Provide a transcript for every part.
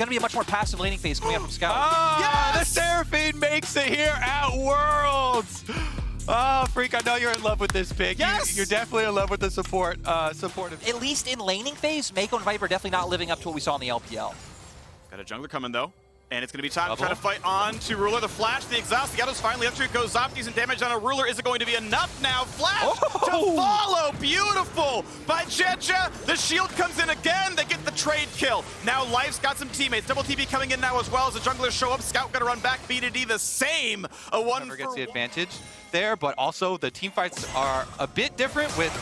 Gonna be a much more passive laning phase coming out from Scout. Yes! The Seraphine makes it here at Worlds. Oh, Freak, I know you're in love with this pick. Yes! You're definitely in love with the supportive. At least in laning phase, Mako and Viper definitely not living up to what we saw in the LPL. Got a jungler coming though. And it's going to be time to try to fight on to Ruler. The flash, the exhaust, the Auto's finally up to it. Goes off, decent damage on a Ruler. Is it going to be enough now? Flash to follow. Beautiful by Gen.G. The shield comes in again. They get the trade kill. Now Life's got some teammates. Double TP coming in now as well as the junglers show up. Scout going to run back. B2D the same. A one Never gets the advantage there, but also the team fights are a bit different with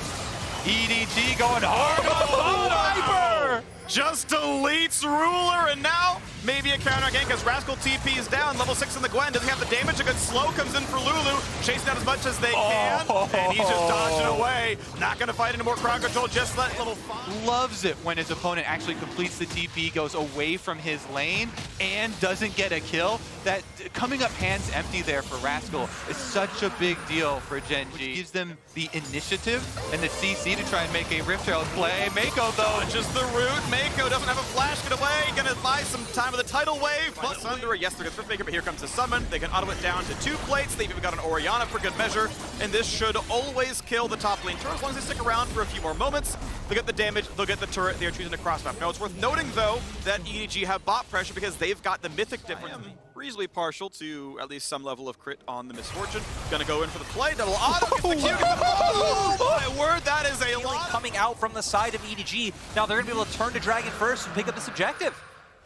EDG going hard. Viper! Just deletes Ruler, and now maybe a counter again because Rascal TP is down. Level 6 in the Gwen, doesn't have the damage. A good slow comes in for Lulu, chasing out as much as they can, and he's just dodging away. Not going to fight anymore. Crowd control, just let level 5. Loves it when his opponent actually completes the TP, goes away from his lane, and doesn't get a kill. That coming up hands empty there for Rascal is such a big deal for Gen.G. Gives them the initiative and the CC to try and make a Rift Herald play. Mako though, just the root. Mako doesn't have a flash, get away, gonna buy some time with the tidal wave. But Thunder, yes, they're gonna Maker, but here comes the summon. They can auto it down to 2 plates. They've even got an Orianna for good measure, and this should always kill the top lane turret as long as they stick around for a few more moments. They'll get the damage, they'll get the turret. They're choosing to cross map. Now it's worth noting though that EDG have bot pressure because they've got the mythic difference. Reasonably partial to at least some level of crit on the Misfortune. Gonna go in for the play. Double auto. Gets the Q. Oh my word, that is a lot. Coming out from the side of EDG. Now they're gonna be able to turn to Dragon first and pick up this objective.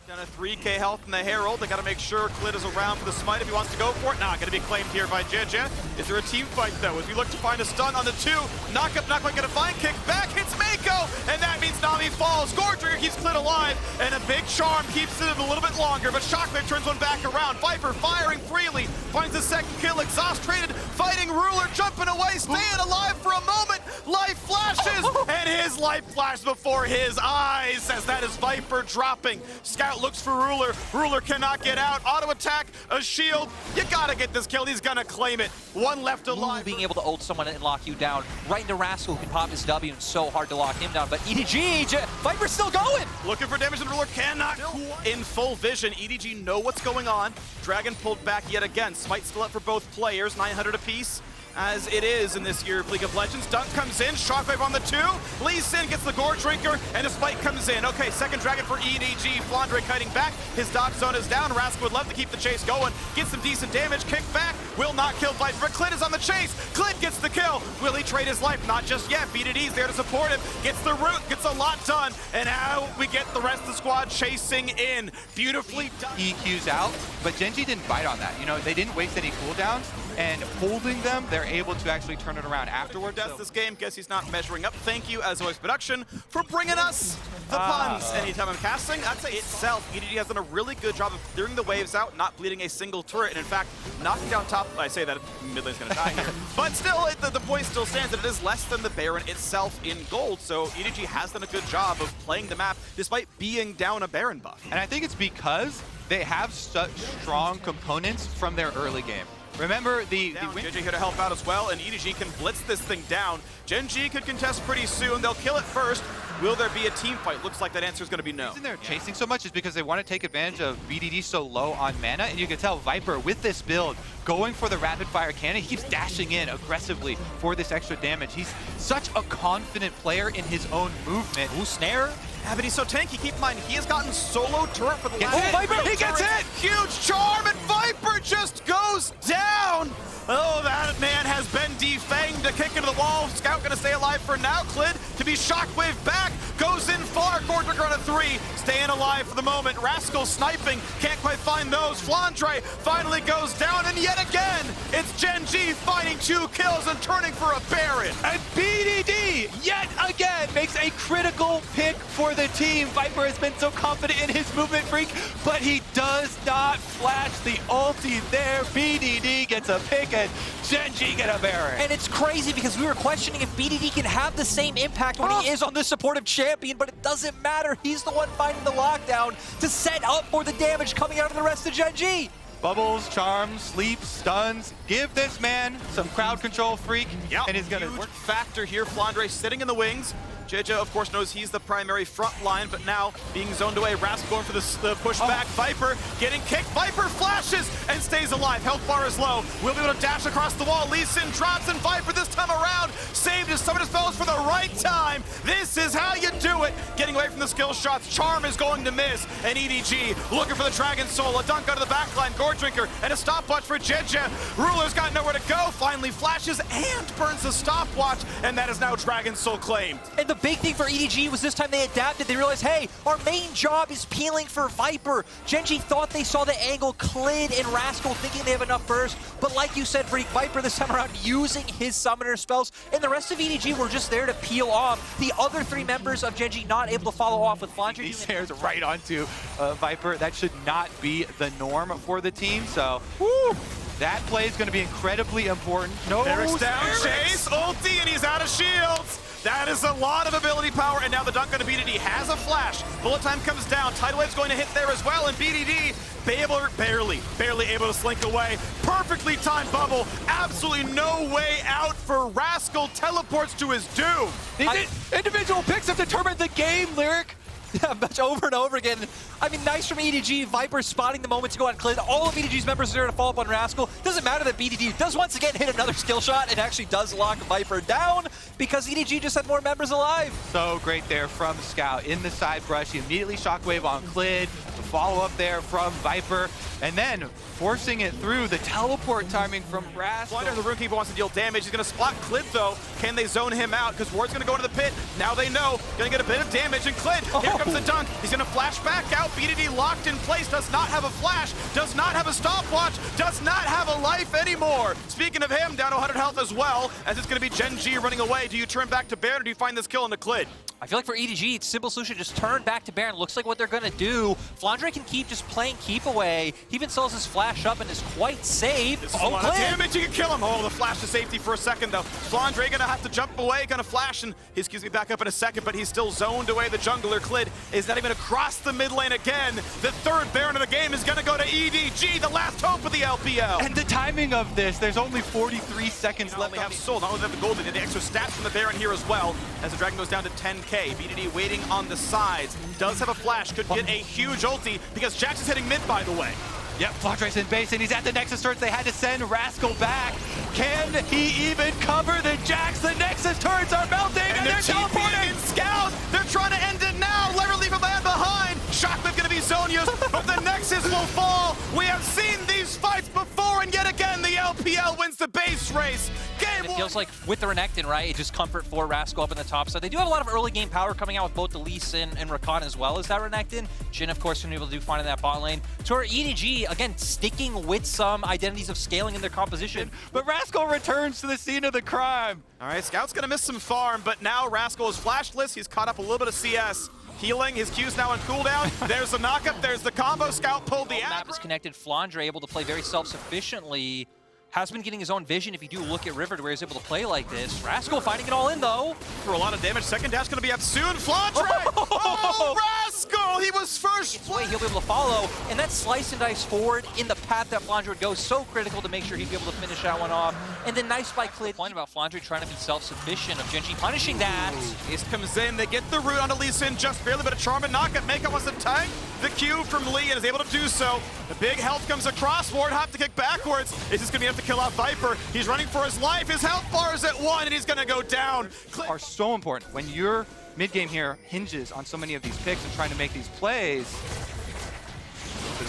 Down to 3k health in the Herald. They gotta make sure Clit is around for the smite if he wants to go for it. Not gonna be claimed here by Gen.G. Is there a team fight though? As we look to find a stun on the 2. Knock up, not quite gonna find. Kick back, hits Mako, and that means Nami falls. Goredrigger keeps Clit alive, and a big charm keeps it a little bit longer, but Shockwave turns one back around. Viper firing freely, finds the second kill. Exhaust traded, fighting Ruler, jumping away, staying alive for a moment. Life flashes, and his life flashed before his eyes as that is Viper dropping. Scout looks for Ruler. Ruler cannot get out. Auto attack, a shield. You gotta get this kill. He's gonna claim it. One left alive. Being able to ult someone and lock you down right into Rascal, who can pop his W, and so hard to lock him down. But EDG, Viper's still going. Looking for damage, and Ruler cannot. In full vision, EDG know what's going on. Dragon pulled back yet again. Smite still up for both players, 900 apiece. As it is in this year of League of Legends. Dunk comes in, Shockwave on the 2. Lee Sin gets the Goredrigger, and a spike comes in. Okay, second Dragon for EDG. Flandre kiting back. His dodge zone is down. Rascal would love to keep the chase going. Gets some decent damage. Kick back. Will not kill Viper, but Clit is on the chase. Clit gets the kill. Will he trade his life? Not just yet. B2D's there to support him. Gets the root. Gets a lot done. And now we get the rest of the squad chasing in. Beautifully done. EQ's out, but Gen.G didn't bite on that. You know, they didn't waste any cooldowns, and holding them, they're able to actually turn it around afterward. That's this game. Guess he's not measuring up. Thank you, as always, production, for bringing us the puns. Anytime I'm casting, I'd say itself, EDG has done a really good job of clearing the waves out, not bleeding a single turret, and in fact, knocking down top. I say that mid lane's gonna die here, but still, the point still stands that it is less than the Baron itself in gold. So EDG has done a good job of playing the map despite being down a Baron buff. And I think it's because they have such strong components from their early game. Remember the Gen.G here to help out as well, and EDG can blitz this thing down. Gen.G could contest pretty soon. They'll kill it first. Will there be a team fight? Looks like that answer is going to be no. The reason they're chasing so much is because they want to take advantage of BDD so low on mana, and you can tell Viper with this build going for the rapid fire cannon. He keeps dashing in aggressively for this extra damage. He's such a confident player in his own movement. Ooh, snare. Yeah, but he's so tanky. Keep in mind, he has gotten solo turret for the last... Viper, he gets hit! Huge charm, and Viper just goes down! Oh, that man has been defanged. A kick into the wall. Scout gonna stay alive for now. Clid to be Shockwave back. Goes in far. Goredrigger on a 3. Staying alive for the moment. Rascal sniping. Can't quite find those. Flandre finally goes down. And yet again, it's Gen.G finding 2 kills and turning for a Baron. And BDD, yet again, makes a critical pick for the team. Viper has been so confident in his movement, Freak, but he does not flash the ulti there. BDD gets a pick, and Gen.G get a Baron. And it's crazy because we were questioning if BDD can have the same impact when he is on the supportive champion, but it doesn't matter. He's the one finding the lockdown to set up for the damage coming out of the rest of Gen.G. Bubbles, charms, sleeps, stuns. Give this man some crowd control, Freak, Yep. and he's gonna Huge work. factor here. Flandre sitting in the wings. JJ, of course, knows he's the primary front line, but now being zoned away, Rascal going for the pushback. Viper getting kicked. Viper flashes and stays alive. Health bar is low. Will be able to dash across the wall. Lee Sin drops, and Viper this time around saved his summoner spells for the right time. This is how you do it. Getting away from the skill shots. Charm is going to miss, and EDG looking for the Dragon Soul. A dunk out of the backline. Gore Drinker and a stopwatch for Gen.G. Ruler's got nowhere to go. Finally flashes and burns the stopwatch, and that is now Dragon Soul claimed. And the big thing for EDG was this time they adapted. They realized, hey, our main job is peeling for Viper. Gen.G thought they saw the angle. Clid and Rascal thinking they have enough burst, but like you said, Freak, Viper this time around using his summoner spells, and the rest of EDG were just there to peel off. The other three members of Gen.G not able to follow off with Flandre. He stares right onto Viper. That should not be the norm for the team, so woo, that play is going to be incredibly important. No, Eric's down, Chase, ulti, and he's out of shields. That is a lot of ability power, and now the dunk on BDD has a flash. Bullet time comes down. Tidal Wave's going to hit there as well, and BDD barely able to slink away. Perfectly timed bubble. Absolutely no way out for Rascal. Teleports to his doom. These individual picks have determined the game, Lyric. Yeah, much over and over again. I mean, nice from EDG. Viper spotting the moment to go on Clid. All of EDG's members are there to follow up on Rascal. Doesn't matter that BDD does once again hit another skill shot and actually does lock Viper down because EDG just had more members alive. So great there from Scout in the side brush. He immediately shockwave on Clid. The follow up there from Viper. And then forcing it through the teleport timing from Rascal. Flyder, the Runekeeper wants to deal damage. He's going to spot Clid though. Can they zone him out? Because Ward's going to go into the pit. Now they know. Going to get a bit of damage. And Clid, here comes the dunk. He's going to flash back out. BDD locked in place. Does not have a flash. Does not have a stopwatch. Does not have a life anymore. Speaking of him, down to 100 health as well. As it's going to be Gen.G running away. Do you turn back to Baron or do you find this kill into Clid? I feel like for EDG, it's simple solution, just turn back to Baron. Looks like what they're going to do. Flandre can keep just playing keep away. He even sells his flash up and is quite safe. This is a lot of damage, you can kill him. Oh, the flash to safety for a second though. Flandre gonna have to jump away, gonna flash, and he's gonna be back up in a second, but he's still zoned away. The jungler Clid is not even across the mid lane again. The third Baron of the game is gonna go to EDG, the last hope of the LPL. And the timing of this, there's only 43 seconds left. They have Soul, not only have the golden, and the extra stats from the Baron here as well, as the Dragon goes down to 10k. BDD waiting on the sides, does have a flash, could get a huge ulti, because Jax is hitting mid, by the way. Yep, Flandre's in base, and he's at the Nexus turrets. They had to send Rascal back. Can he even cover the Jax? The Nexus turrets are melting, and they're teleporting! Scout, they're trying to end it now. Never leave a man behind. Shockwave gonna be zone used, but the Nexus will fall. We have seen these fights before, and yet again, the LPL wins the base race. Game It feels like with the Renekton, right, it's just comfort for Rascal up in the top side. They do have a lot of early game power coming out with both the Lee Sin and Rakan as well as that Renekton. Jhin, of course, going to be able to do fine in that bot lane. To our EDG, again, sticking with some identities of scaling in their composition. But Rascal returns to the scene of the crime. All right, Scout's gonna miss some farm, but now Rascal is flashless. He's caught up a little bit of CS. Healing, his Q's now on cooldown. There's the knockup, there's the combo. Scout pulled the map is connected. Flandre able to play very self-sufficiently. Has been getting his own vision if you do look at River to where he's able to play like this. Rascal finding it all in though. For a lot of damage. Second dash gonna be up soon. Flandre! Oh, Rascal! He was first. He'll be able to follow, and that slice and dice forward in the path that Flandre would go, so critical to make sure he'd be able to finish that one off. And then nice by Clid. Point about Flandre trying to be self-sufficient, of Gen.G punishing that. Ace comes in, they get the root onto Lee Sin just barely, but a charm and knockup. Meika wants to tank the Q from Lee and is able to do so. The big health comes across. Ward have to kick backwards. Is this gonna be enough to kill out Viper? He's running for his life. His health bar is at 1 and he's gonna go down. Are so important when your mid game here hinges on so many of these picks and trying to make these plays.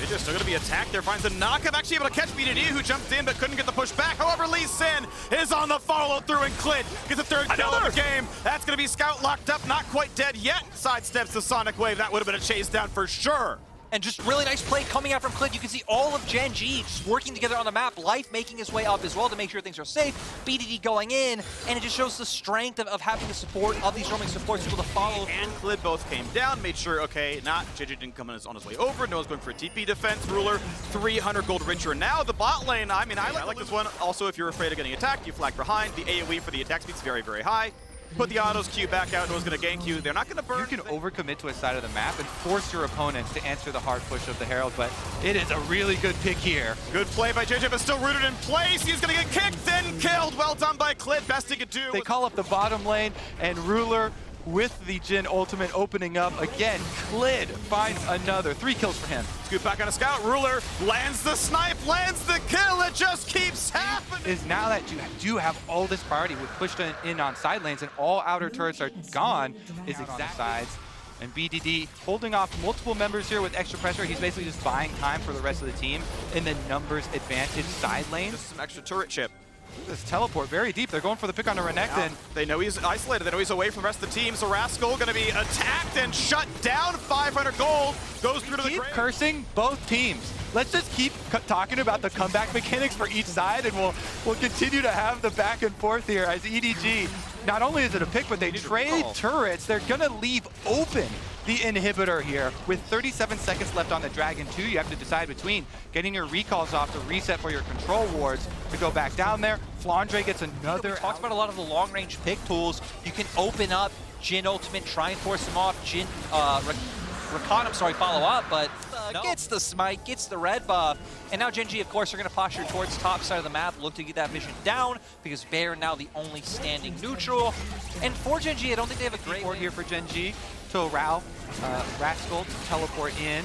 They're still gonna be attacked there. Finds a knockup, actually able to catch BDD, who jumped in but couldn't get the push back. However, Lee Sin is on the follow through, and Clid gets the third kill of the game. That's gonna be Scout locked up, not quite dead yet. Sidesteps the Sonic Wave. That would have been a chase down for sure. And just really nice play coming out from Clid. You can see all of Gen.G just working together on the map. Life making his way up as well to make sure things are safe. BDD going in, and it just shows the strength of having the support of these roaming supports able to follow. And Clid both came down, made sure, okay, Gen.G didn't come on his way over. No one's going for a TP defense. Ruler, 300 gold richer. Now the bot lane, I mean, I like this one. Also, if you're afraid of getting attacked, you flag behind. The AoE for the attack speed is very, very high. Put the autos Q back out. No one's going to gank you. They're not going to burn. You can overcommit to a side of the map and force your opponents to answer the hard push of the Herald, but it is a really good pick here. Good play by JJ, but still rooted in place. He's going to get kicked, then killed. Well done by Clid. Best he could do. They call up the bottom lane, and Ruler with the Jin ultimate opening up. Again, Klid finds another. 3 kills for him. Scoop back on a scout. Ruler lands the snipe, lands the kill. It just keeps happening. Is now that you do have all this priority with pushed in on side lanes and all outer turrets are gone, is exact sides. And BDD holding off multiple members here with extra pressure. He's basically just buying time for the rest of the team in the numbers advantage side lane. Just some extra turret chip. This teleport very deep. They're going for the pick on the Renekton. Yeah. They know he's isolated. They know he's away from the rest of the team. So Rascal going to be attacked and shut down. 500 gold goes through to the Keep grave. cursing both teams. Let's just keep talking about the comeback mechanics for each side, and we'll continue to have the back and forth here as EDG. Not only is it a pick, but they trade turrets. They're gonna leave open the inhibitor here. With 37 seconds left on the Dragon 2, you have to decide between getting your recalls off to reset for your control wards to go back down there. Flandre gets another. We talked about a lot of the long-range pick tools. You can open up Jin ultimate, try and force him off. Jin, Rakan, I'm sorry, follow up, but gets the smite, gets the red buff. And now Gen.G, of course, are going to posture towards top side of the map, look to get that vision down, because Baron now the only standing neutral. And for Gen.G, I don't think they have a great board here for Gen.G to allow Rascal to teleport in.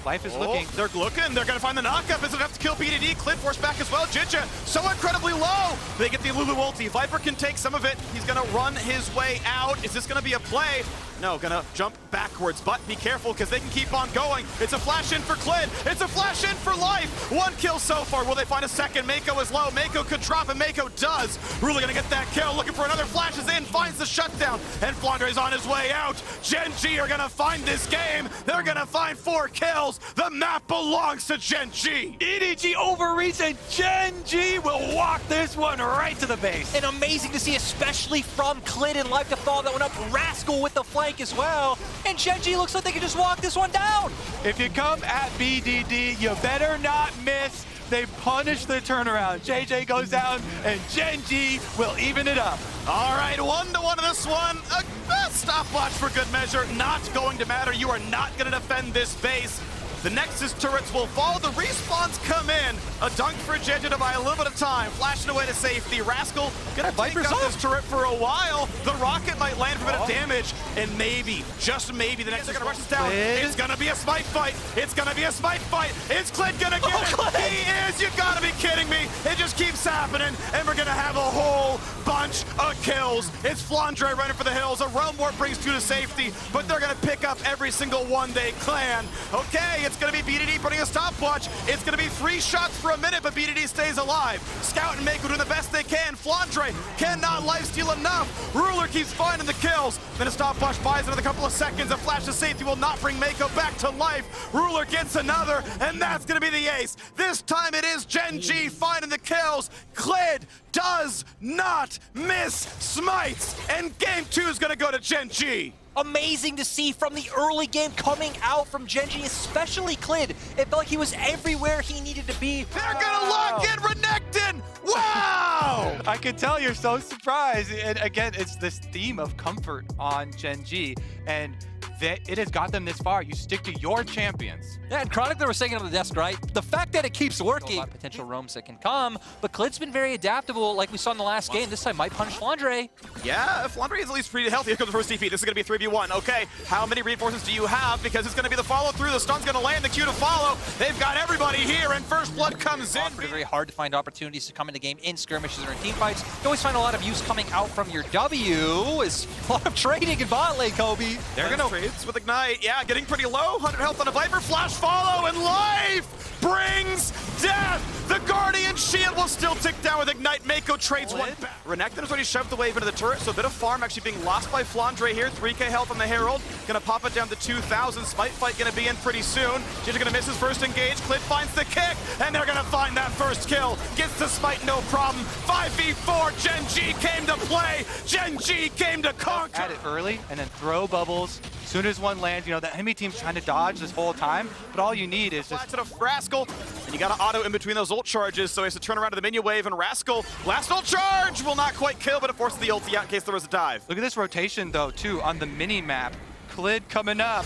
Life is looking. They're looking. They're going to find the knockup. Is it enough to kill BDD? Klid force back as well. Jinja so incredibly low. They get the Lulu ulti. Viper can take some of it. He's going to run his way out. Is this going to be a play? No, going to jump backwards, but be careful because they can keep on going. It's a flash in for Klid. It's a flash in for Life. 1 kill so far. Will they find a second? Mako is low. Mako could drop, and Mako does. Really going to get that kill. Looking for another. Flashes in, finds the shutdown, and Flandre's on his way out. Gen.G are going to find this game. They're going to find 4 kills. The map belongs to Gen.G. EDG overreach, and Gen.G will walk this one right to the base. And amazing to see, especially from Klid and Life to follow that one up. Rascal with the flank as well. And Gen.G looks like they can just walk this one down. If you come at BDD, you better not miss. They punish the turnaround. JJ goes down, and Gen.G will even it up. All right, 1-1 in this one. A stopwatch for good measure. Not going to matter. You are not going to defend this base. The Nexus turrets will fall. The respawns come in. A dunk for Gen.G to buy a little bit of time. Flashing away to safety. Rascal gonna take out this turret for a while. The rocket might land for a bit of damage. And maybe, just maybe, the Nexus are gonna rush us down. It's gonna be a smite fight. It's gonna be a smite fight. Is Klid gonna get it? Klid. He is. You gotta be kidding me. It just keeps happening. And we're gonna have a whole bunch of kills. It's Flandre running for the hills. A Realm Warp brings 2 to safety, but they're gonna pick up every single one they can. Okay, it's gonna be BDD putting a stopwatch. It's gonna be 3 shots for a minute, but BDD stays alive. Scout and Mako doing the best they can. Flandre cannot lifesteal enough. Ruler keeps finding the kills. Then a stopwatch buys another couple of seconds. A flash of safety will not bring Mako back to life. Ruler gets another, and that's gonna be the ace. This time it is Gen.G finding the kills. Klid does not miss smites, and game 2 is gonna go to Gen.G. Amazing to see from the early game coming out from Gen.G, especially Klid. It felt like he was everywhere he needed to be. They're gonna lock in Renekton! Wow! I can tell you're so surprised. And again, it's this theme of comfort on Gen.G, and that it has got them this far. You stick to your champions. Yeah, and Chronicler was saying it on the desk, right? The fact that it keeps working. A lot of potential roams that can come, but Klid's been very adaptable, like we saw in the last game. This time might punish Flandre. Yeah, Flandre is at least pretty healthy. Here comes the first defeat. This is going to be 3v1. Okay, how many reinforcements do you have? Because it's going to be the follow-through. The stun's going to land, the Q to follow. They've got everybody here, and First Blood comes in. Very hard to find opportunities to come in the game in skirmishes or in team fights. You always find a lot of use coming out from your W. Is a lot of trading in bot lane, Kobe. They're going to trades with Ignite. Yeah, getting pretty low. 100 health on a Viper. Flash follow, and Life brings death. The Guardian shield will still tick down with Ignite. Mako trades one back. Renekton has already shoved the wave into the turret, so a bit of farm actually being lost by Flandre here. 3k health on the Herald. Gonna pop it down to 2,000. Smite fight gonna be in pretty soon. Jinja gonna miss his first engage. Klid finds the kick, and they're gonna find that first kill. Gets the smite, no problem. 5v4. Gen.G came to play. Gen.G came to conquer. At it early, and then throw bubbles. As soon as one lands, you know, the enemy team's trying to dodge this whole time, but all you need is just... to the Rascal, and you got to auto in between those ult charges, so he has to turn around to the minion wave, and Rascal, last ult charge, will not quite kill, but it forces the ulti out in case there was a dive. Look at this rotation, though, too, on the mini-map. Klid coming up.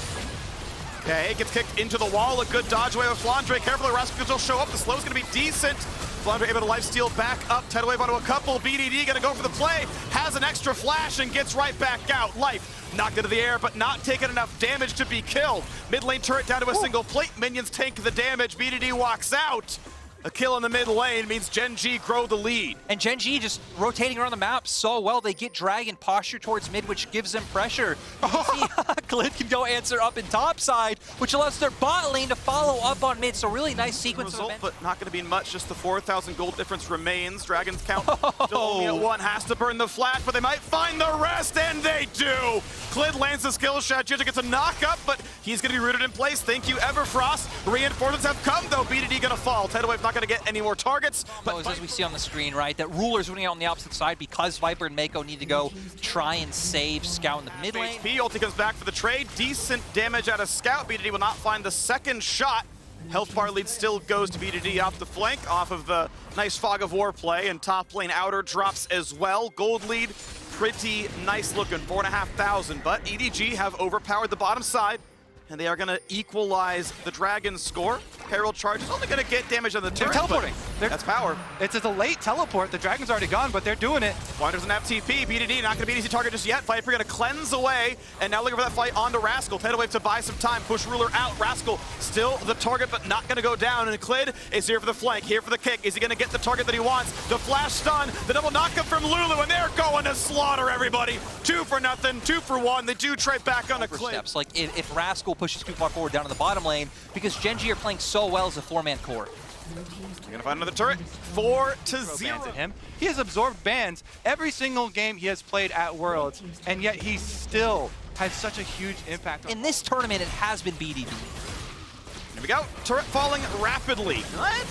Okay, gets kicked into the wall, a good dodge away with Flandre. Careful, Rascal can still show up, the slow's going to be decent. Flandre able to lifesteal back up, tidal wave onto a couple. BDD gonna go for the play, has an extra flash and gets right back out. Life knocked into the air, but not taking enough damage to be killed. Mid lane turret down to a single plate. Minions tank the damage. BDD walks out. A kill in the mid lane means Gen.G grow the lead. And Gen.G just rotating around the map so well. They get Dragon posture towards mid, which gives them pressure. You see, Klid can go answer up in top side, which allows their bot lane to follow up on mid. So really nice sequence of events. But not going to be much. Just the 4,000 gold difference remains. Dragon's count still only at 1. Has to burn the flash, but they might find the rest, and they do. Klid lands the skill shot. Ginger gets a knock up, but he's going to be rooted in place. Thank you, Everfrost. Reinforcements have come, though. BDD going to fall. Tidalwave not going to get any more targets. But as we see on the screen, right, that Ruler's winning out on the opposite side because Viper and Mako need to go try and save Scout in the mid lane. HP ulti comes back for the trade. Decent damage out of Scout. BDD will not find the second shot. Health bar lead still goes to BDD off the flank, off of the nice Fog of War play, and top lane outer drops as well. Gold lead, pretty nice looking, 4,500, but EDG have overpowered the bottom side, and they are going to equalize the Dragon's score. Herald charge is only going to get damage on the turret. They're teleporting. That's power. It's a late teleport. The Dragon's already gone, but they're doing it. Why doesn't have TP? BDD not going to be an easy target just yet. Viper going to cleanse away, and now looking for that fight onto Rascal. Tidal Wave to buy some time. Push Ruler out. Rascal still the target, but not going to go down. And Klid is here for the flank, here for the kick. Is he going to get the target that he wants? The flash stun, the double knockup from Lulu, and they're going to slaughter everybody. 2 for nothing, 2 for 1. They do trade back on a Klid. Steps. Like if Rascal pushes too far forward down in the bottom lane, because Gen.G are playing so well as a 4-man core. You're gonna find another turret. 4-0 at him. He has absorbed bans every single game he has played at Worlds, and yet he still has such a huge impact on In this tournament, it has been BDD. Here we go. Turret falling rapidly.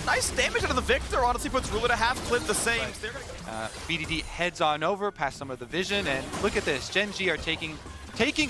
Nice damage out of the Victor. Honestly puts Ruler to half. Klid the same. BDD heads on over past some of the vision, and look at this. Gen.G are taking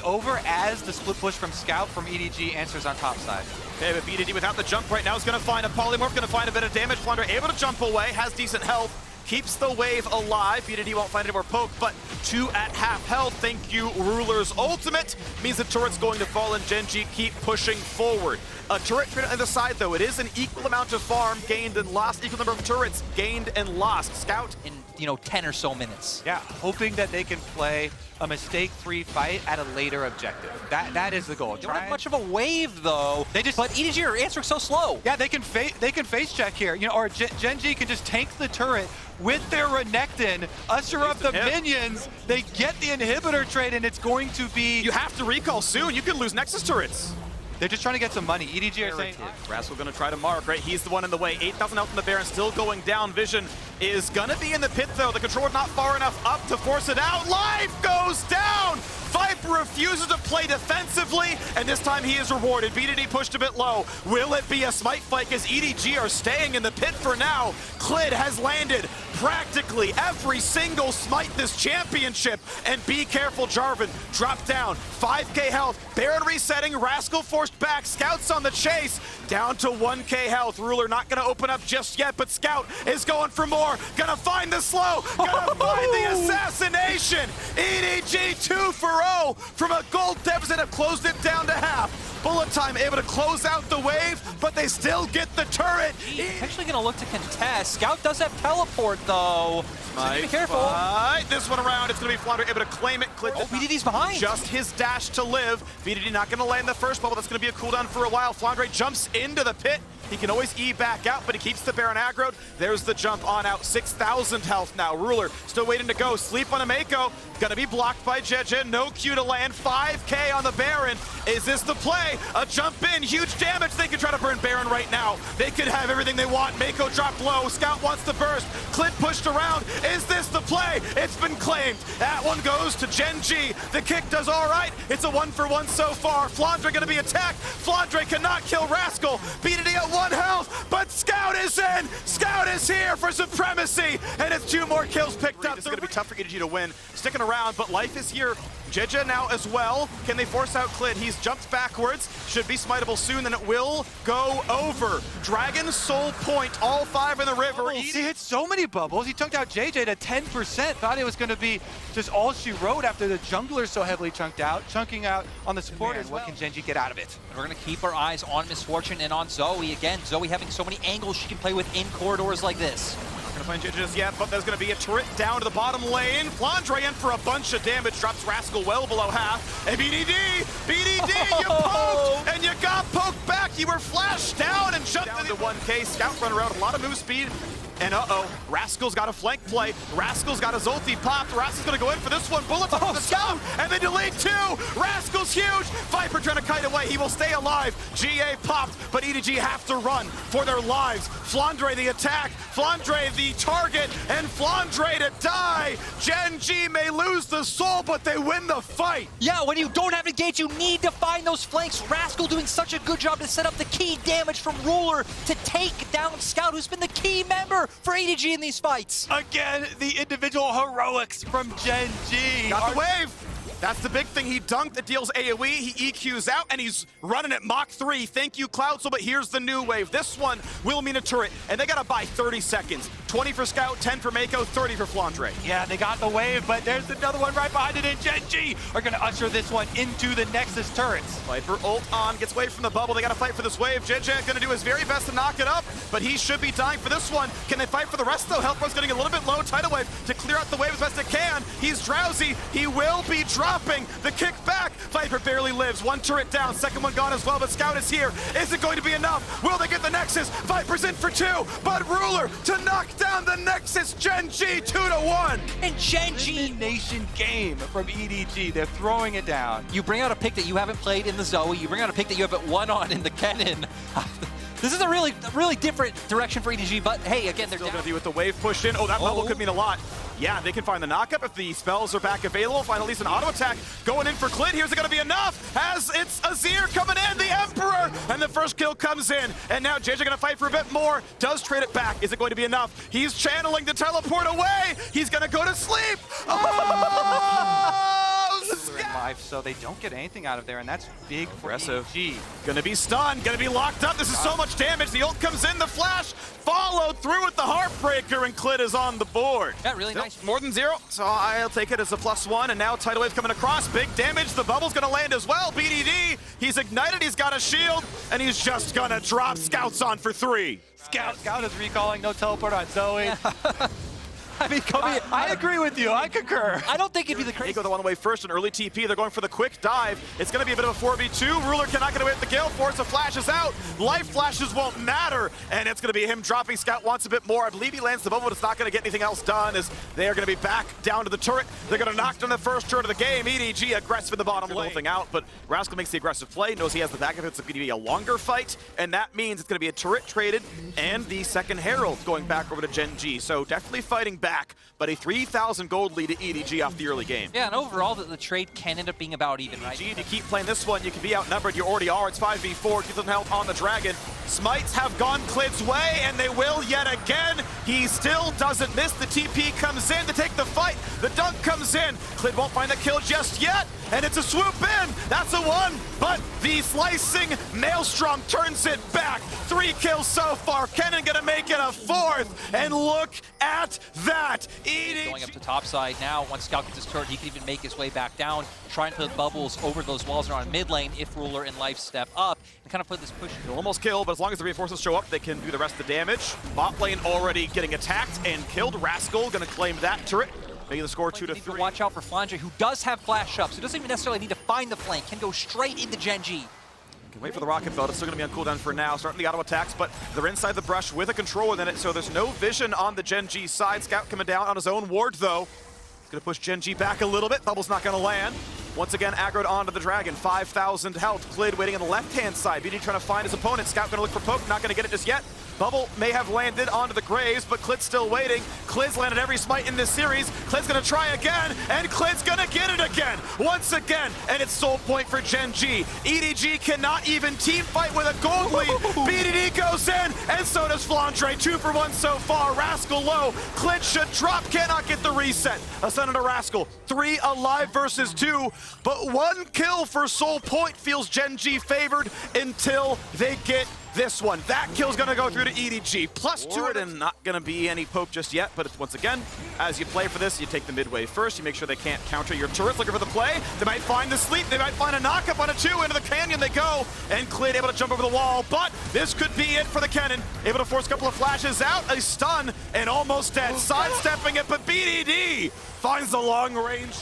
over as the split push from Scout from EDG answers on top side. Okay, but BDD without the jump right now is going to find a polymorph, going to find a bit of damage. Flounder able to jump away, has decent health, keeps the wave alive. BDD won't find any more poke, but 2 at half health. Thank you, Ruler's ultimate. Means the turret's going to fall and Gen.G keep pushing forward. A turret trade on the side, though. It is an equal amount of farm gained and lost, equal number of turrets gained and lost. Scout in 10 or so minutes. Yeah, hoping that they can play a mistake-free fight at a later objective. That is the goal. They don't have much of a wave though. But EDG are answering so slow. Yeah, they can face check here. Or Gen.G can just tank the turret with their Renekton, usher up the minions. They get the inhibitor trade, and it's going to be. You have to recall soon. You could lose Nexus turrets. They're just trying to get some money. EDG are saying. Rascal going to try to mark, right? He's the one in the way. 8,000 health in the Baron, still going down. Vision is going to be in the pit, though. The controller not far enough up to force it out. Life goes down! Viper refuses to play defensively, and this time he is rewarded. BDD pushed a bit low. Will it be a smite fight, as EDG are staying in the pit for now? Klid has landed practically every single smite this championship, and be careful, Jarvan. Drop down, 5k health. Baron resetting, Rascal forced back. Scout's on the chase, down to 1k health. Ruler not gonna open up just yet, but Scout is going for more. Gonna find the slow, gonna find the assassination. EDG 2 for 0 from a gold deficit, have closed it down to half. Bullet time able to close out the wave, but they still get the turret. Actually gonna look to contest. Scout does have teleport though. So be careful. This one around, it's gonna be Flounder able to claim it. Klid BDD's behind. Just his dash to live. BDD not gonna land the first bubble. That's gonna be a cooldown for a while. Flounder jumps into the pit. He can always E back out, but he keeps the Baron aggroed. There's the jump on out. 6,000 health now. Ruler still waiting to go. Sleep on a Mako. Gonna be blocked by Gen.G. No Q to land. 5k on the Baron. Is this the play? A jump in. Huge damage. They can try to burn Baron right now. They could have everything they want. Mako dropped low. Scout wants to burst. Klid pushed around. Is this the play? It's been claimed. That one goes to Gen.G. The kick does all right. It's a 1-for-1 so far. Flandre gonna be attacked. Flandre cannot kill Rascal. BDD at 1 health, but Scout is in. Scout is here for supremacy, and it's 2 more kills picked up. This is gonna be tough for EDG to win. Sticking around, but life is here. Gen.G now as well. Can they force out Klid? He's jumped backwards. Should be smiteable soon, then it will go over. Dragon Soul Point, all 5 in the river. He hit so many bubbles. He took out JJ to 10%. Thought it was going to be just all she wrote after the jungler so heavily chunking out on the support as well. What can Gen.G get out of it? And we're going to keep our eyes on Miss Fortune and on Zoe. Again, Zoe having so many angles she can play with in corridors like this. gonna find Gen.G just yet, but there's gonna be a turret down to the bottom lane. Flandre in for a bunch of damage, drops Rascal well below half. And BDD, you poked, and you got poked back. You were flashed down and jumped down to 1K. Scout run around, a lot of move speed. And Rascal's got a flank play. Rascal's got his ulti popped. Rascal's gonna go in for this one. Bullets on the Scout, and they delayed 2. Rascal's huge. Viper trying to kite away. He will stay alive. GA popped, but EDG have to run for their lives. Flandre the attack, Flandre the target, and Flandre to die. Gen.G may lose the soul, but they win the fight. Yeah, when you don't have a gate, you need to find those flanks. Rascal doing such a good job to set up the key damage from Ruler to take down Scout, who's been the key member for EDG in these fights. Again, the individual heroics from Gen.G. Got the wave. That's the big thing. He dunked, that deals AoE, he EQs out, and he's running at Mach 3. Thank you, Cloudsoul, but here's the new wave. This one will mean a turret, and they gotta buy 30 seconds. 20 for Scout, 10 for Mako, 30 for Flandre. Yeah, they got the wave, but there's another one right behind it, and Gen.G are gonna usher this one into the Nexus turrets. Viper ult on, gets away from the bubble. They gotta fight for this wave. Gen.G gonna do his very best to knock it up, but he should be dying for this one. Can they fight for the rest, though? Health Bar's getting a little bit low. Tidal Wave to clear out the wave as best it can. He's drowsy. He will be dropping. The kick back. Viper barely lives. One turret down. Second one gone as well, but Scout is here. Is it going to be enough? Will they get the Nexus? Viper's in for 2, but Ruler to knock down the Nexus. Gen.G 2-1. And Gen.G, Nation game from EDG. They're throwing it down. you bring out a pick that you haven't played in the Zoe, you bring out a pick that you haven't won on in the Kennen. This is a really different direction for EDG, but hey, again, they're Still down. gonna be with the wave pushed in. Oh, that bubble could mean a lot. Yeah, they can find the knockup if the spells are back available. Find at least an auto attack going in for Clint. Here's it gonna be enough as it's Azir coming in, the Emperor, and the first kill comes in. And now Gen.G gonna fight for a bit more. Does trade it back. Is it going to be enough? He's channeling to teleport away. He's gonna go to sleep. Life, so they don't get anything out of there, and that's big for EDG. Gonna be stunned, gonna be locked up. This is so much damage. The ult comes in, the flash followed through with the Heartbreaker, and Clit is on the board. Yeah, really nice. More than 0, so I'll take it as a +1, and now Tidal Wave coming across. Big damage, the bubble's gonna land as well. BDD, he's ignited, he's got a shield, and he's just gonna drop Scouts on for 3. Scout is recalling, no teleport on Zoe. I mean, I agree with you. I concur. I don't think it'd be the They crazy. go the one way first, an early TP. They're going for the quick dive. It's going to be a bit of a 4v2. Ruler cannot get away with the Gale Force. The flashes out. Life flashes won't matter. And it's going to be him dropping. Scout wants a bit more. I believe he lands the bubble, but it's not going to get anything else done as they are going to be back down to the turret. They're going to knock down the first turret of the game. EDG aggressive in the bottom lane. Thing out, but Rascal makes the aggressive play. Knows he has the backup. It's going to be a longer fight, and that means it's going to be a turret traded and the second Herald going back over to Gen.G. So definitely fighting back, but a 3,000 gold lead to EDG off the early game. Yeah, and overall, the trade can end up being about even, right? EDG, to keep playing this one, you can be outnumbered. You already are. It's 5v4. Give them health on the Dragon. Smites have gone Clid's way, and they will yet again. He still doesn't miss. The TP comes in to take the fight. The dunk comes in. Clid won't find the kill just yet, and it's a swoop in. That's a 1, but the slicing Maelstrom turns it back. 3 kills so far. Kennen gonna make it a 4th, and look at that. EDG Going up to top side now. Once Scout gets his turret, he can even make his way back down, try and put bubbles over those walls around mid lane if Ruler and Life step up, and kind of put this push. They'll almost kill, but as long as the reinforcements show up, they can do the rest of the damage. Bot lane already getting attacked and killed. Rascal gonna claim that turret. Making the score 2-3. Watch out for Flandre, who does have flash up, so doesn't even necessarily need to find the flank. Can go straight into Gen.G. Can wait for the rocket belt. It's still going to be on cooldown for now. Starting the auto attacks, but they're inside the brush with a controller in it, so there's no vision on the Gen.G side. Scout coming down on his own ward, though. He's going to push Gen.G back a little bit. Bubble's not going to land. Once again, aggroed onto the Dragon. 5,000 health. Clid waiting on the left-hand side. BD trying to find his opponent. Scout going to look for poke. Not going to get it just yet. Bubble may have landed onto the Graves, but Clid's still waiting. Clid's landed every smite in this series. Clid's gonna try again, and Clid's gonna get it again, once again, and it's soul point for Gen.G. EDG cannot even team fight with a gold lead. BDD goes in, and so does Flandre. 2 for 1 so far. Rascal low. Clid should drop, cannot get the reset. A stun to Rascal. 3 alive versus 2, but 1 kill for soul point feels Gen.G favored until they get this one. That kill's gonna go through to EDG. +2, and not gonna be any poke just yet, but it's, once again, as you play for this, you take the midway first, you make sure they can't counter your turrets, looking for the play. They might find the sleep, they might find a knockup on a 2, into the canyon they go, and Clid able to jump over the wall, but this could be it for the Kennen. Cannon, able to force a couple of flashes out, a stun, and almost dead. Sidestepping it, but BDD finds the long range.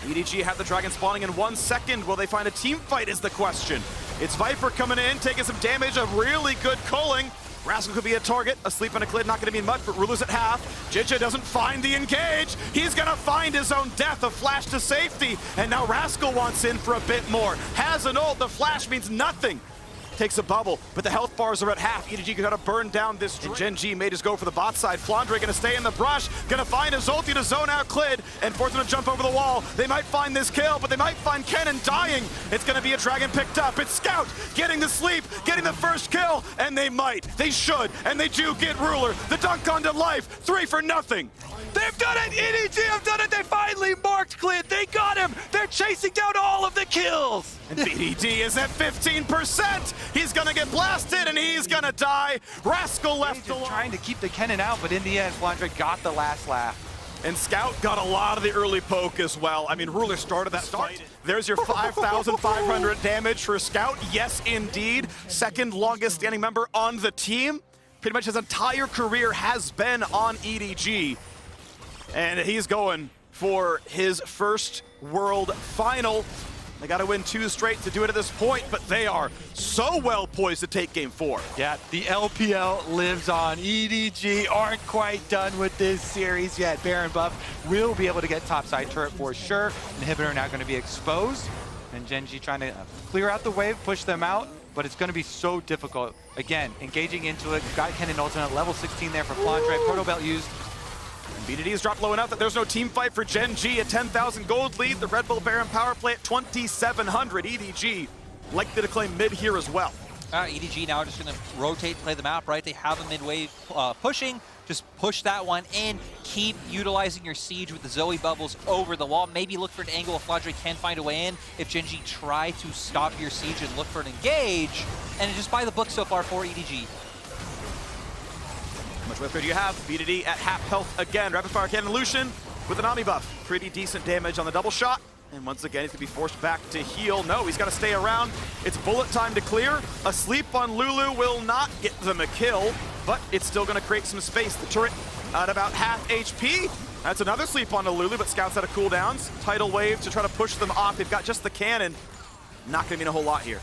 EDG have the Dragon spawning in 1 second. Will they find a team fight is the question. It's Viper coming in, taking some damage, a really good culling. Rascal could be a target, asleep on a Clid, not gonna be much, but Rulu's at half. Gen.G doesn't find the engage. He's gonna find his own death, a flash to safety, and now Rascal wants in for a bit more. Has an ult, the flash means nothing. Takes a bubble, but the health bars are at half. EDG gotta burn down this. And Gen.G may just go for the bot side. Flandre gonna stay in the brush, gonna find his ulti to zone out Clid, and force him to jump over the wall. They might find this kill, but they might find Kennen dying. It's gonna be a Dragon picked up. It's Scout getting the sleep, getting the first kill, and they might, they should, and they do get Ruler. The dunk onto life, 3 for nothing. They've done it! EDG have done it! They finally marked Clint! They got him! They're chasing down all of the kills! And BDD is at 15%! He's gonna get blasted and he's gonna die! Rascal left alone. Trying to keep the Kennen out, but in the end, Flandre got the last laugh. And Scout got a lot of the early poke as well. I mean, Ruler started that fight. There's your 5,500 damage for Scout. Yes, indeed. Second longest standing member on the team. Pretty much his entire career has been on EDG. And he's going for his first world final. They got to win 2 straight to do it at this point, but they are so well poised to take game 4. Yeah, the LPL lives on. EDG aren't quite done with this series yet. Baron Buff will be able to get topside turret for sure. Inhibitor now going to be exposed. And Gen.G trying to clear out the wave, push them out. But it's going to be so difficult. Again, engaging into it. Got Kennen ultimate, level 16 there for Flandre. Proto Belt used. BDD has dropped low enough that there's no team fight for Gen.G. A 10,000 gold lead. The Red Bull Baron power play at 2,700. EDG likely to claim mid here as well. EDG now just going to rotate, play the map, right? They have a mid-wave pushing. Just push that one in. Keep utilizing your siege with the Zoe bubbles over the wall. Maybe look for an angle if Flandre can find a way in. If Gen.G try to stop your siege and look for an engage. And just by the book so far for EDG. How much whip do you have? BDD at half health again. Rapid Fire Cannon Lucian with an Omni buff. Pretty decent damage on the double shot. And once again, he's gonna be forced back to heal. No, he's gotta stay around. It's bullet time to clear. A sleep on Lulu will not get them a kill, but it's still gonna create some space. The turret at about half HP. That's another sleep on Lulu, but Scout's out of cooldowns. Tidal wave to try to push them off. They've got just the cannon. Not gonna mean a whole lot here.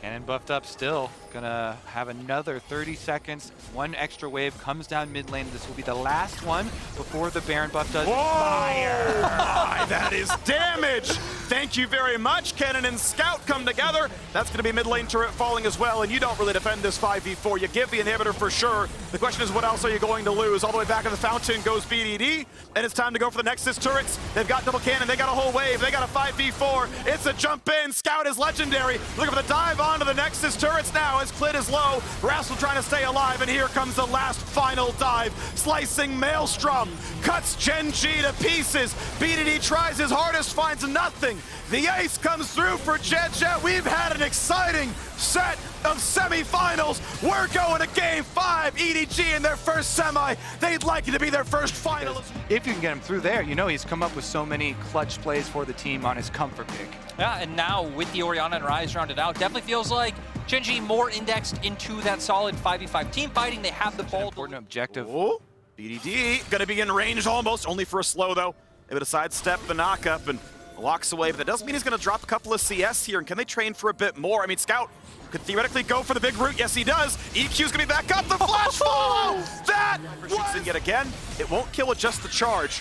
Cannon buffed up still. Gonna have another 30 seconds. 1 extra wave comes down mid lane. This will be the last one before the Baron buff does. Whoa! Fire! My, that is damage! Thank you very much. Cannon and Scout come together. That's gonna be mid lane turret falling as well, and you don't really defend this 5v4. You give the inhibitor for sure. The question is, what else are you going to lose? All the way back in the fountain goes BDD, and it's time to go for the Nexus turrets. They've got double cannon, they got a whole wave, they got a 5v4. It's a jump in. Scout is legendary. Looking for the dive onto the Nexus turrets now as Clid is low. Rascal trying to stay alive, and here comes the last final dive. Slicing Maelstrom, cuts Gen.G to pieces. BDD tries his hardest, finds nothing. The ace comes through for Gen.G. We've had an exciting set of semifinals. We're going to game 5. EDG in their first semi. They'd like it to be their first final. If you can get him through there, you know he's come up with so many clutch plays for the team on his comfort pick. Yeah, and now with the Orianna and Ryze rounded out, definitely feels like Gen.G more indexed into that solid 5v5 team fighting. They have the ball. Important objective. Oh, BDD gonna be in range almost, only for a slow though. Able to sidestep the knockup and walks away, but that doesn't mean he's gonna drop a couple of CS here. And can they train for a bit more? I mean, Scout could theoretically go for the big root. Yes, he does. EQ's gonna be back up. The flash follow! That shoots in yet again. It won't kill with just the charge.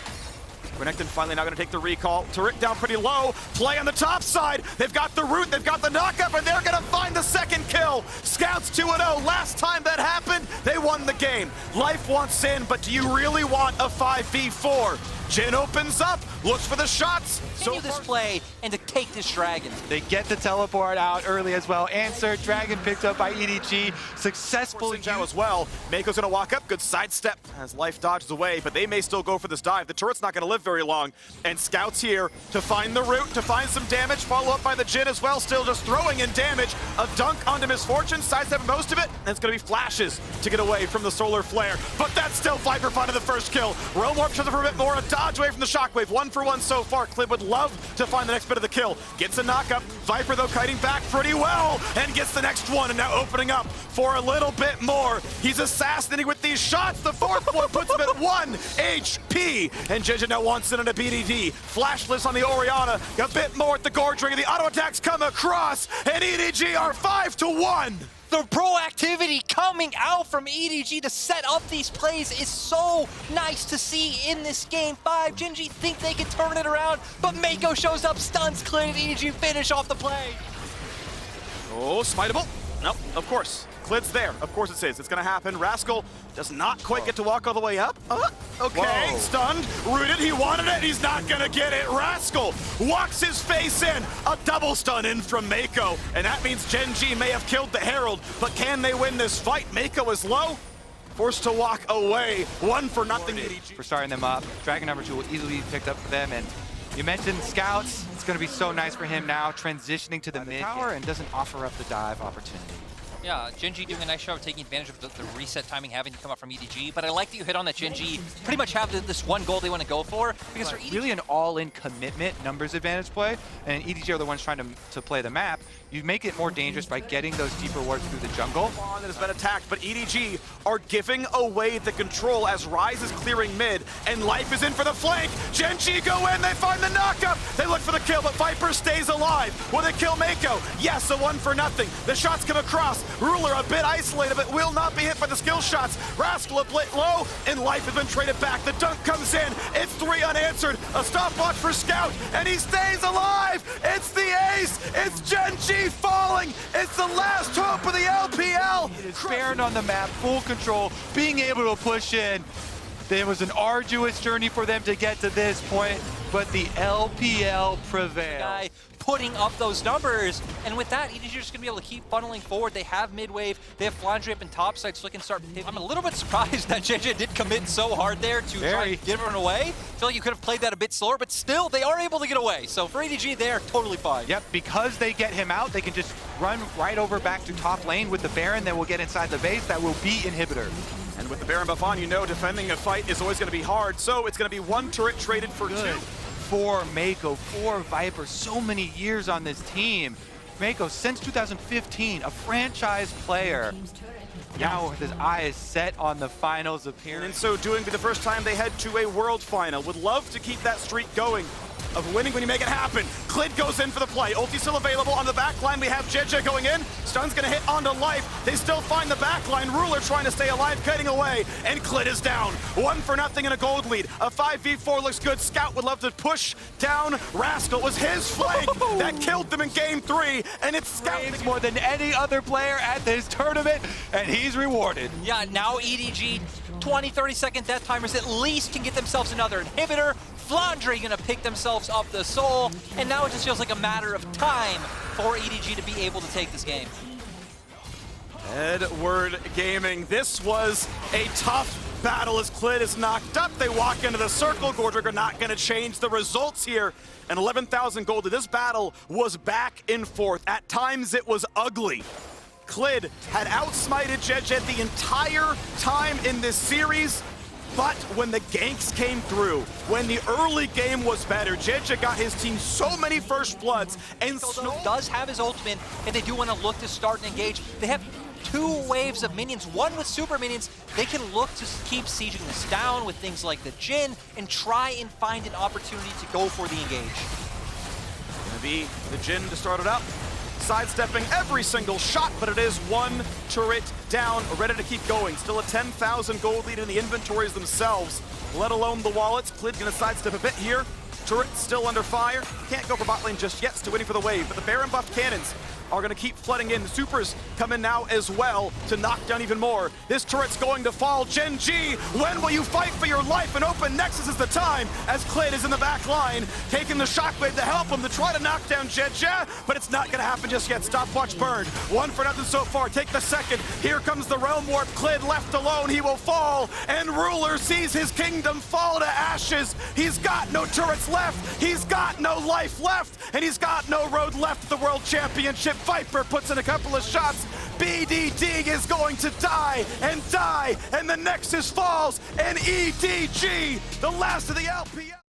Renekton finally now going to take the recall. Turret down pretty low. Play on the top side. They've got the root. They've got the knockup, and they're going to find the second kill. Scouts 2-0. Last time that happened, they won the game. Life wants in, but do you really want a 5v4? Jin opens up, looks for the shots. Continue this play and to take this dragon. They get the teleport out early as well. Answer, dragon picked up by EDG. Successful use as well. Mako's gonna walk up, good sidestep as life dodges away, but they may still go for this dive. The turret's not gonna live very very long. And Scout's here to find the root, to find some damage, follow up by the Jin as well, still just throwing in damage. A dunk onto Misfortune, sidestepping most of it, and it's gonna be flashes to get away from the solar flare. But that's still Viper finding the first kill. Realm Warp shows up for a bit more, a dodge away from the shockwave. 1-for-1 so far. Clid would love to find the next bit of the kill. Gets a knock-up. Viper, though, kiting back pretty well, and gets the next one, and now opening up for a little bit more. He's assassinating with these shots. The fourth one puts him at 1 HP, and Gen.G now wants it on a BDD. Flashless on the Orianna. A bit more at the Gorge Ring. The auto attacks come across, and EDG are 5-1. The proactivity coming out from EDG to set up these plays is so nice to see in this game 5. Gen.G think they can turn it around, but Mako shows up, stuns Clid, and EDG finish off the play. Oh, smiteable. Nope, of course. Clid's there. Of course it is. It's gonna happen. Rascal does not quite get to walk all the way up. Okay, stunned, rooted. He wanted it. He's not gonna get it. Rascal walks his face in. A double stun in from Mako. And that means Gen.G may have killed the Herald, but can they win this fight? Mako is low. Forced to walk away. 1-for-0 EDG. For starting them up. Dragon number 2 will easily be picked up for them. And you mentioned Scouts. It's going to be so nice for him now, transitioning to the mid tower and doesn't offer up the dive opportunity. Yeah, Gen.G doing a nice job of taking advantage of the reset timing having to come up from EDG, but I like that you hit on that Gen.G pretty much have this one goal they want to go for, because Right. Really an all-in commitment numbers advantage play, and EDG are the ones trying to play the map. You make it more dangerous by getting those deeper wards through the jungle. That has been attacked, but EDG are giving away the control as Ryze is clearing mid, and Life is in for the flank. Gen.G go in, they find the knockup. They look for the kill, but Viper stays alive. Will they kill Mako? Yes, a 1-for-0. The shots come across. Ruler a bit isolated, but will not be hit by the skill shots. Rascal a bit low, and Life has been traded back. The dunk comes in. It's 3 unanswered. A stopwatch for Scout, and he stays alive. It's the ace. It's Gen.G falling. It's the last hope of the LPL. It is Baron on the map, full control, being able to push in. There was an arduous journey for them to get to this point, but the LPL prevailed. Putting up those numbers, and with that, EDG are just going to be able to keep funneling forward. They have mid-wave, they have Flandre up in top side, so they can start pivoting. I'm a little bit surprised that Gen.G did commit so hard there to try to get it away. I feel like you could have played that a bit slower, but still, they are able to get away. So for EDG, they're totally fine. Yep, because they get him out, they can just run right over back to top lane with the Baron, then we'll get inside the base. That will be inhibitor. And with the Baron buff on, you know defending a fight is always going to be hard, so it's going to be 1 turret traded for 2. For Mako, for Viper, so many years on this team. Mako, since 2015, a franchise player. Now his eye is set on the finals appearance. And in so doing, be the first time they head to a world final. Would love to keep that streak going of winning when you make it happen. Clid goes in for the play. Ulti still available on the back line. We have Gen.G going in. Stun's gonna hit onto Life. They still find the back line. Ruler trying to stay alive, cutting away, and Clid is down. 1-for-0 in a gold lead. A 5v4 looks good. Scout would love to push down Rascal. It was his flank that killed them in game 3, and it's Scout more than any other player at this tournament, and he's rewarded. Yeah, now EDG, 20-30 second death timers at least can get themselves another inhibitor. Flandre gonna pick themselves up the soul, and now it just feels like a matter of time for EDG to be able to take this game. Edward Gaming, this was a tough battle as Clid is knocked up. They walk into the circle. Gordrigger not gonna change the results here. And 11,000 gold. This battle was back and forth. At times it was ugly. Clid had outsmited Gen.G the entire time in this series. But when the ganks came through, when the early game was better, Gen.G got his team so many first bloods, and Snow does have his ultimate, and they do want to look to start and engage. They have 2 waves of minions, one with super minions. They can look to keep sieging this down with things like the Jin and try and find an opportunity to go for the engage. Gonna be the Jin to start it up. Sidestepping every single shot, but it is 1 turret down, ready to keep going. Still a 10,000 gold lead in the inventories themselves, let alone the wallets. Clid gonna sidestep a bit here. Turret still under fire. Can't go for bot lane just yet, still waiting for the wave, but the Baron buffed cannons are going to keep flooding in. The supers come in now as well to knock down even more. This turret's going to fall. Gen.G, when will you fight for your life? And open Nexus is the time as Klid is in the back line, taking the shockwave to help him to try to knock down Gen.G, but it's not going to happen just yet. Stopwatch burned. 1-0 so far. Take the second. Here comes the Realm Warp. Klid left alone. He will fall, and Ruler sees his kingdom fall to ashes. He's got no turrets left. He's got no life left, and he's got no road left to the World Championship. Viper puts in a couple of shots. BDD is going to die, and the Nexus falls, and EDG, the last of the LPL.